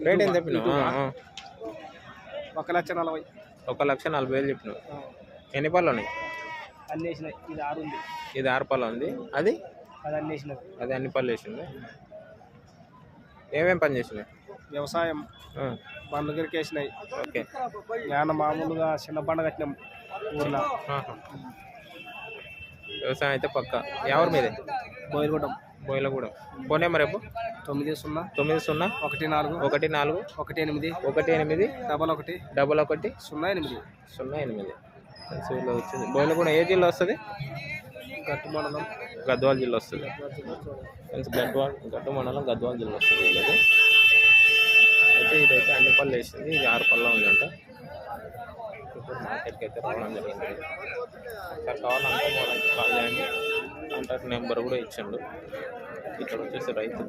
Rate ఎంత చెప్పినావు? 1,40,000. 1,40,000 చెప్పినావు. ఎన్ని పళ్ళు ఉన్నాయి? అన్ని వేసినాయి. ఇది 6 ఉంది. ఇది 6 పళ్ళు ఉంది. అది అన్ని వేసినాయి. అది అన్ని పళ్ళు వేసింది. ఏమేం పని చేసినాయి? వ్యవసాయం బండ్ల దగ్గరికి వేసినాయి. ఓకే. నేను మామూలుగా చిన్న బండ కట్టినాం ఊర్లో. వ్యవసాయం అయితే పక్క. ఎవరి మీదే? బోయిలగూడెం. బోయిలగూడెం. ఫోన్ నెంబర్ రేపు 90 90 14 14 18 18 11 11 08 08. ఊళ్ళో వచ్చింది. బోయిలగూడెం ఏ జిల్లా వస్తుంది? గట్టు మండలం, గద్వాల జిల్లా వస్తుంది. గట్టు మండలం గద్వాల జిల్లా వస్తుంది వీళ్ళది. అయితే ఇదైతే అన్ని పళ్ళు వేసింది. ఇది 6 పళ్ళ ఉందంట. ఇప్పుడు మార్కెట్కి అయితే రావడం జరిగింది. ఇక్కడ కావాలంటే వాళ్ళకి కాల్ చేయండి. కాంటాక్ట్ నెంబర్ కూడా ఇచ్చిండు. ఇక్కడ వచ్చేసి రైతు